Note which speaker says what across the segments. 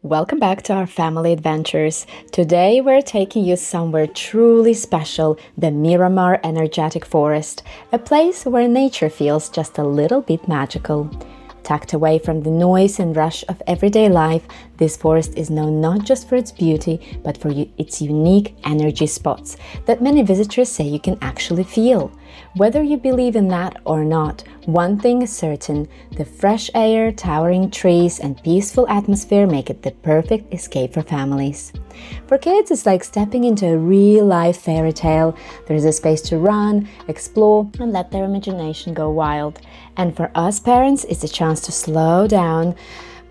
Speaker 1: Welcome back to our family adventures. Today we're taking you somewhere truly special, the Miramar Energetic Forest, a place where nature feels just a little bit magical. Tucked away from the noise and rush of everyday life, this forest is known not just for its beauty, but for its unique energy spots that many visitors say you can actually feel. Whether you believe in that or not, one thing is certain: the fresh air, towering trees, and peaceful atmosphere make it the perfect escape for families. For kids, it's like stepping into a real-life fairy tale. There's a space to run, explore, and let their imagination go wild. And for us parents, it's a chance to slow down,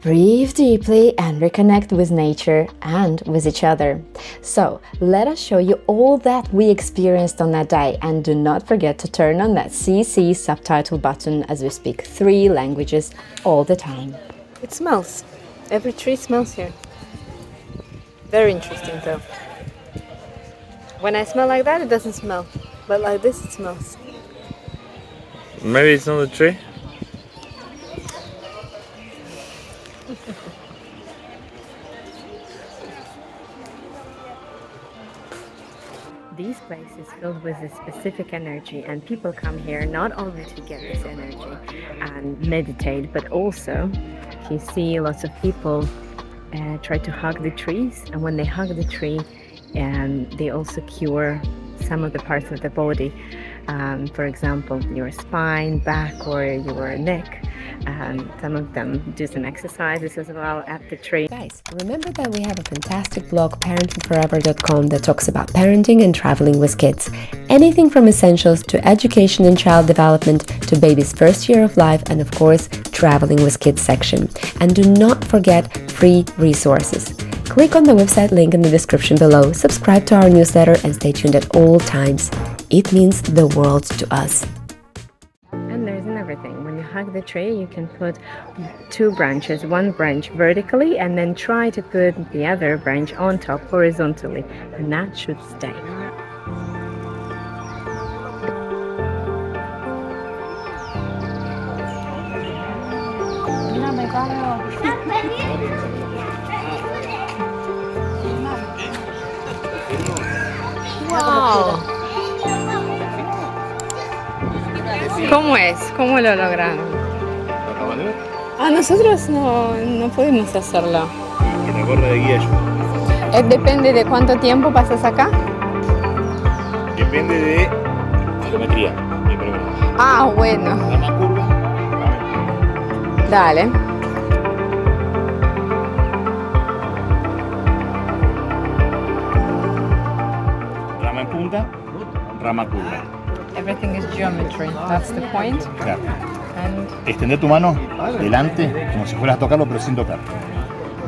Speaker 1: breathe deeply, and reconnect with nature and with each other. So, let us show you all that we experienced on that day, and do not forget to turn on that CC subtitle button as we speak 3 languages all the time. It smells. Every tree smells here. Very interesting though. When I smell like that, it doesn't smell, but like this, it smells.
Speaker 2: Maybe it's not a tree.
Speaker 1: This place is filled with a specific energy, and people come here not only to get this energy and meditate, but also you see lots of people try to hug the trees, and when they hug the tree, they also cure some of the parts of the body. For example, your spine, back, or your neck. And some of them do some exercises as well at the tree. Guys, remember that we have a fantastic blog, parentingforever.com, that talks about parenting and traveling with kids. Anything from essentials to education and child development to baby's first year of life, and of course, traveling with kids section. And do not forget free resources. Click on the website link in the description below, subscribe to our newsletter, and stay tuned at all times. It means the world to us. And there's in everything. When you hug the tree, you can put 2 branches, one branch vertically, and then try to put the other branch on top horizontally, and that should stay. Wow. ¿Cómo es? ¿Cómo lo lograron? Nosotros no pudimos hacerlo.
Speaker 2: Que la gorra de guía ayuda.
Speaker 1: Depende de cuánto tiempo pasas acá.
Speaker 2: Depende de geometría.
Speaker 1: Bueno.
Speaker 2: La más curva, rama.
Speaker 1: Dale.
Speaker 2: Rama en punta, rama curva.
Speaker 1: Everything is geometry. That's the point.
Speaker 2: Claro.
Speaker 1: And
Speaker 2: Extender tu mano delante, como si fueras a tocarlo, pero sin tocar.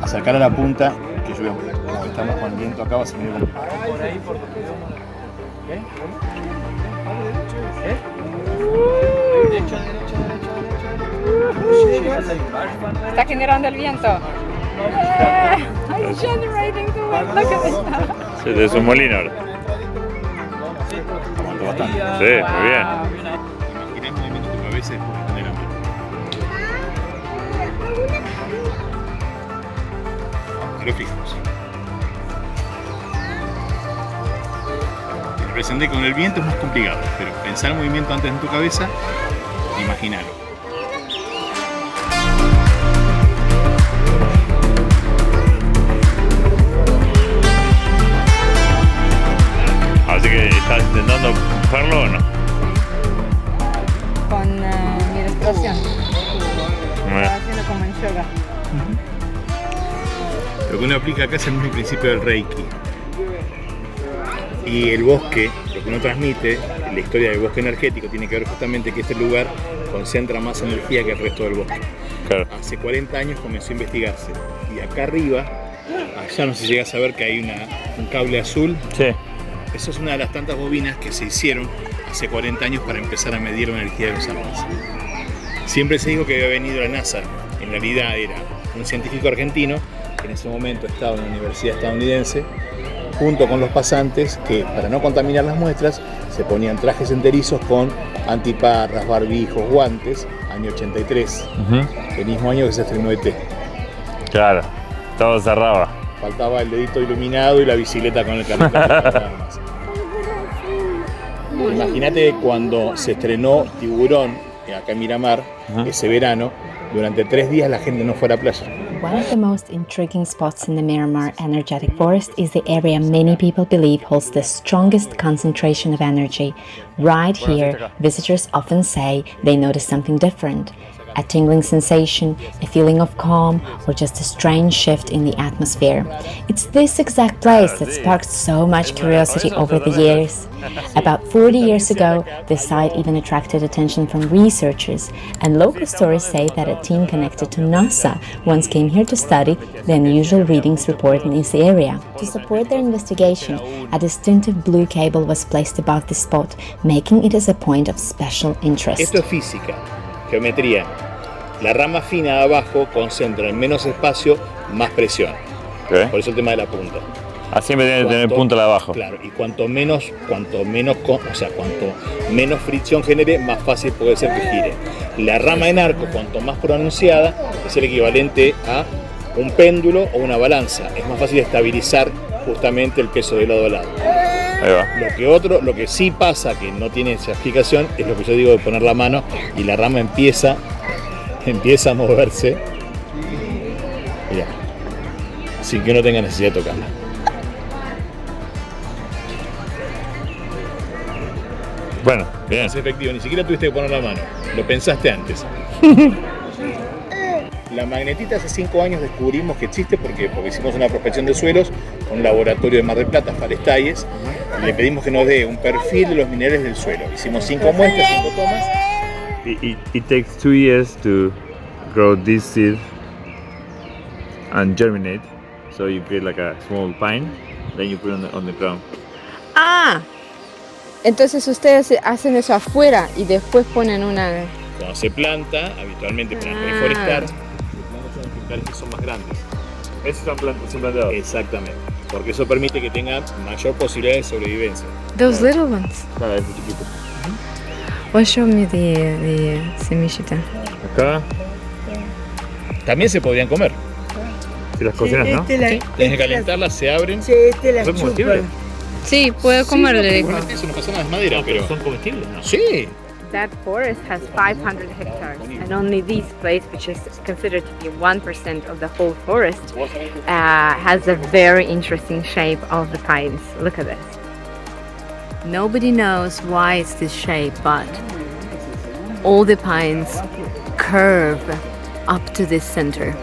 Speaker 2: Acercar a la punta, que yo veo, como estamos con el viento acá, va a ser medio complicado.
Speaker 1: está generando el viento. It's generating the wind. Look at this.
Speaker 2: Sí, es un molino ahora. Aguanta bastante. Sí, muy bien. Imaginé el movimiento de tu cabeza y después extender la mano. Pero fijos. Representé con el viento es más complicado, pero pensar el movimiento antes en tu cabeza, imagínalo. Así que estás intentando hacerlo o no.
Speaker 1: Con mi respiración. Estaba haciendo como en yoga.
Speaker 2: Lo que uno aplica acá es el mismo principio del Reiki. Y el bosque, lo que uno transmite, la historia del bosque energético, tiene que ver justamente que este lugar concentra más energía que el resto del bosque. Claro. Hace 40 años comenzó a investigarse. Y acá arriba, allá no sé si llegas a ver que hay un cable azul. Sí. Eso es una de las tantas bobinas que se hicieron hace 40 años para empezar a medir la energía de los árboles. Siempre se dijo que había venido la NASA. En realidad era un científico argentino que en ese momento estaba en la universidad estadounidense, junto con los pasantes que, para no contaminar las muestras, se ponían trajes enterizos con antiparras, barbijos, guantes, año 83, el mismo año que se estrenó ET.
Speaker 3: Claro. Todo cerrado.
Speaker 2: Faltaba el dedito iluminado y la bicicleta con el carrito. Nada más. Imagínate cuando se estrenó Tiburón acá en Miramar, ese verano, durante 3 días la gente no fue a la playa.
Speaker 1: One of the most intriguing spots in the Miramar Energetic Forest is the area many people believe holds the strongest concentration of energy. Right here, visitors often say they notice something different. A tingling sensation, a feeling of calm, or just a strange shift in the atmosphere. It's this exact place that sparked so much curiosity over the years. About 40 years ago, the site even attracted attention from researchers, and local stories say that a team connected to NASA once came here to study the unusual readings reported in this area. To support their investigation, a distinctive blue cable was placed above the spot, making it as a point of special interest.
Speaker 2: Esto es física, geometría. La rama fina de abajo concentra en menos espacio más presión.
Speaker 3: Okay.
Speaker 2: Por eso el tema de la punta.
Speaker 3: Siempre tiene que tener punta de abajo.
Speaker 2: Claro, y cuanto menos fricción genere, más fácil puede ser que gire. La rama en arco, cuanto más pronunciada, es el equivalente a un péndulo o una balanza. Es más fácil estabilizar justamente el peso de lado a lado.
Speaker 3: Ahí va.
Speaker 2: Lo que sí pasa, que no tiene esa explicación, es lo que yo digo de poner la mano y la rama empieza a moverse, mira, sin que uno tenga necesidad de tocarla.
Speaker 3: Bueno, bien.
Speaker 2: Es efectivo, ni siquiera tuviste que poner la mano, lo pensaste antes. La magnetita hace 5 años descubrimos que existe porque hicimos una prospección de suelos con un laboratorio de Mar del Plata, Falestalles, y le pedimos que nos dé un perfil de los minerales del suelo. Hicimos 5 muestras, 5 tomas.
Speaker 3: It takes 2 years to grow this seed and germinate. So you create like a small pine, then you put it on the ground.
Speaker 4: Ah, entonces ustedes hacen eso afuera y después ponen una...
Speaker 2: Cuando se planta, habitualmente para reforestar, se plantan ejemplares que son más grandes.
Speaker 3: Esos son plantados.
Speaker 2: Exactamente, porque eso permite que tenga mayor posibilidad de sobrevivencia.
Speaker 4: Those little ones.
Speaker 3: Claro, ese chiquito.
Speaker 4: Well, show me the semillita.
Speaker 3: Acá.
Speaker 2: También se podrían comer.
Speaker 3: Si las cocinas, ¿no?
Speaker 2: Tienes que calentarlas, se abren.
Speaker 5: Sí, las
Speaker 3: ¿Son comestibles?
Speaker 4: Sí, puedo comerlo, le dijo.
Speaker 2: Eso no pasa nada, es madera, pero...
Speaker 3: ¿Son comestibles? No.
Speaker 2: Sí.
Speaker 4: That forest has 500 hectares, and only this place, which is considered to be 1% of the whole forest, has a very interesting shape of the pines. Look at this. Nobody knows why it's this shape, but all the pines curve up to this center.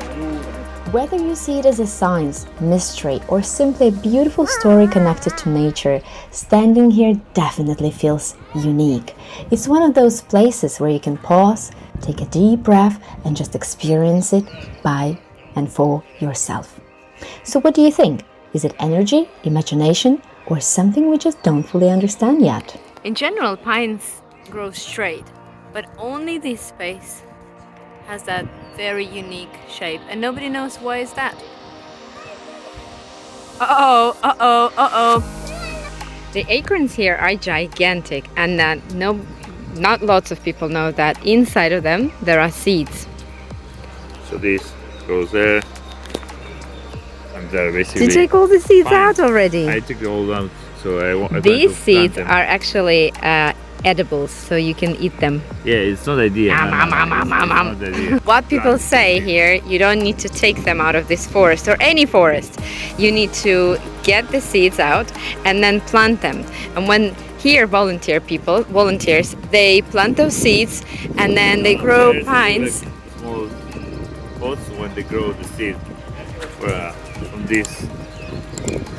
Speaker 1: Whether you see it as a science, mystery, or simply a beautiful story connected to nature, standing here definitely feels unique. It's one of those places where you can pause, take a deep breath, and just experience it by and for yourself. So what do you think? Is it energy, imagination, or something we just don't fully understand yet?
Speaker 4: In general, pines grow straight, but only this space has that very unique shape, and nobody knows why is that. The acorns here are gigantic, and not lots of people know that inside of them there are seeds.
Speaker 3: So this goes there. And there basically.
Speaker 4: Did you take all the seeds out already?
Speaker 3: I took it all out, so I
Speaker 4: These seeds are actually edibles, so you can eat them.
Speaker 3: Yeah, it's not the idea. It's not the idea.
Speaker 4: What people say here, you don't need to take them out of this forest or any forest. You need to get the seeds out and then plant them. And when here volunteers, they plant those seeds and then they grow pines.
Speaker 3: Like small pots when they grow the seed. From this,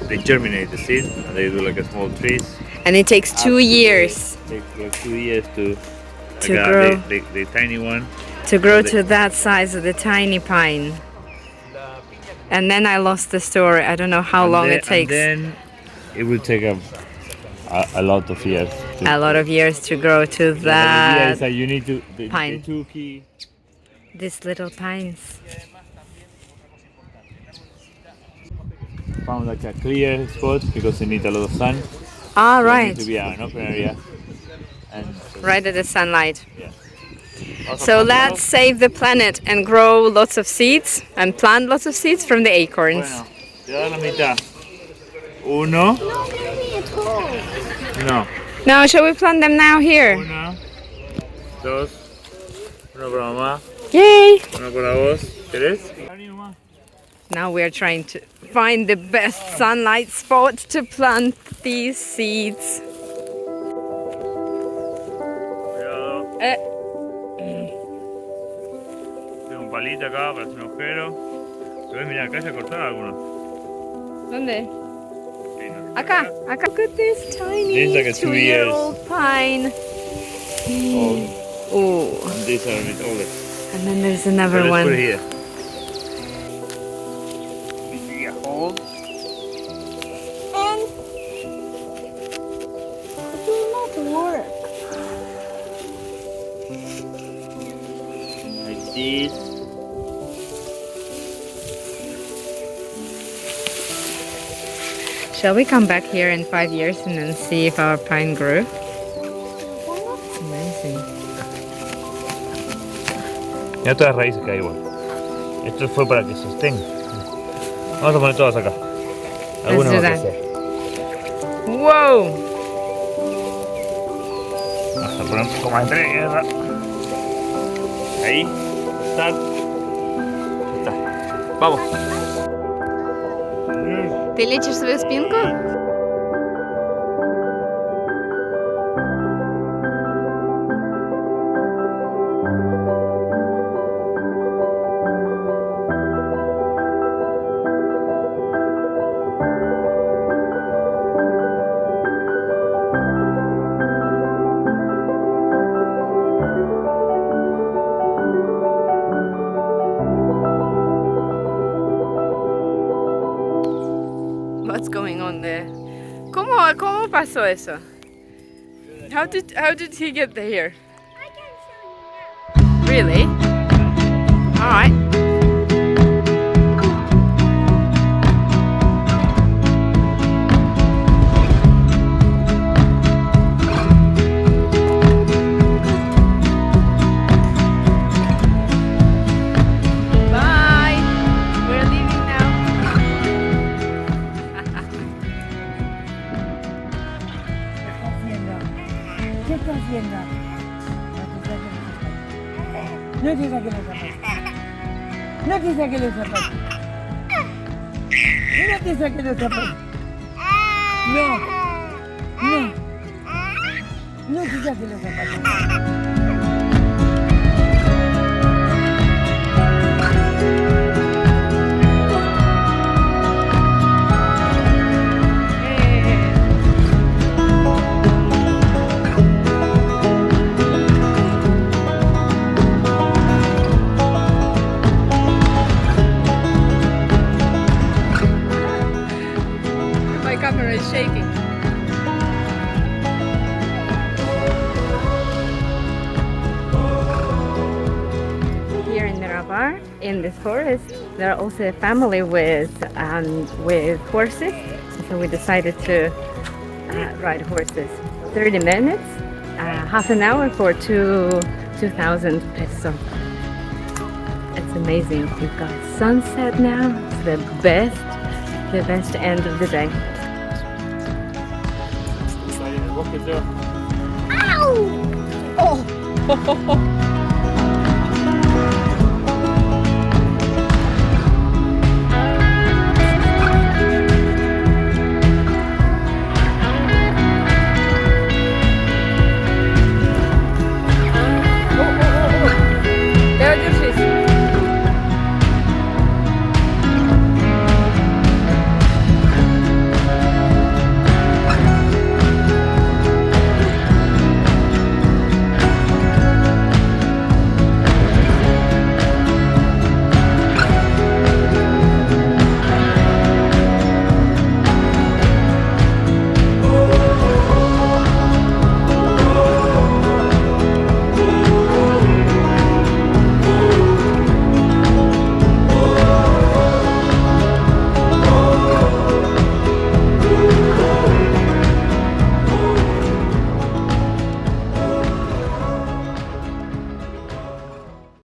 Speaker 3: they germinate the seed and they do like a small trees.
Speaker 4: And it takes 2 years.
Speaker 3: It takes like 2 years to
Speaker 4: grow.
Speaker 3: The tiny one.
Speaker 4: To grow to that size of the tiny pine. And then I lost the story. I don't know how long it takes.
Speaker 3: And then it will take a lot of years.
Speaker 4: A lot of years to grow to
Speaker 3: The idea
Speaker 4: that
Speaker 3: is that you need to
Speaker 4: pine.
Speaker 3: the two key.
Speaker 4: These little pines.
Speaker 3: Found like a clear spot because it needs a lot of sun.
Speaker 4: All
Speaker 3: So it
Speaker 4: right.
Speaker 3: needs to be an open area. And
Speaker 4: Right at the sunlight.
Speaker 3: yeah.
Speaker 4: So let's save the planet and grow lots of seeds and plant lots of seeds from the acorns.
Speaker 3: Bueno, te voy a dar la mitad. Uno.
Speaker 5: No, give me a tool.
Speaker 3: No.
Speaker 4: Now, shall we plant them now here?
Speaker 3: Una. Dos. Uno para mamá.
Speaker 4: Yay!
Speaker 3: Uno para vos. ¿Querés?
Speaker 4: Now we are trying to find the best sunlight spot to plant these seeds.
Speaker 3: Cuidado. Tengo un palito acá para hacer un agujero. ¿Se ves? Mirá, acá ya cortaron algunos.
Speaker 4: ¿Dónde?
Speaker 3: Sí, no.
Speaker 4: Acá. Look at this tiny
Speaker 3: This is like a 2 years
Speaker 4: 2-year-old pine.
Speaker 3: Old.
Speaker 4: Oh,
Speaker 3: And these are a bit older.
Speaker 4: and then there's
Speaker 3: So
Speaker 4: another
Speaker 3: let's put it
Speaker 4: one.
Speaker 3: here. This is a hole.
Speaker 5: And it will not work.
Speaker 3: Like this.
Speaker 4: Shall we come back here in 5 years and then see if our pine grew? It's amazing.
Speaker 3: Mira todas las raíces que hay igual. Esto fue para que sostenga. Vamos a poner todas acá. Algunas
Speaker 4: do
Speaker 3: va a
Speaker 4: that.
Speaker 3: crecer.
Speaker 4: Whoa!
Speaker 3: Vamos a poner un poco más de tierra. Ahí. Está. Ya está. Vamos.
Speaker 4: Ты лечишь свою спинку? What's going on there? ¿Cómo pasó eso? How did he get here?
Speaker 5: I can show you now.
Speaker 4: Really? All right. Bye. We're leaving now.
Speaker 6: ¿Qué está haciendo? No te saques los zapatos. No te saques los zapatos. No te saques los zapatos. No. No. No te saques los zapatos.
Speaker 4: My camera is shaking. Here in Miramar, in this forest, there are also a family with horses. So we decided to ride horses. 30 minutes, half an hour for 2,000 pesos. It's amazing. We've got sunset now. It's the best end of the day.
Speaker 5: Ow!
Speaker 4: Oh!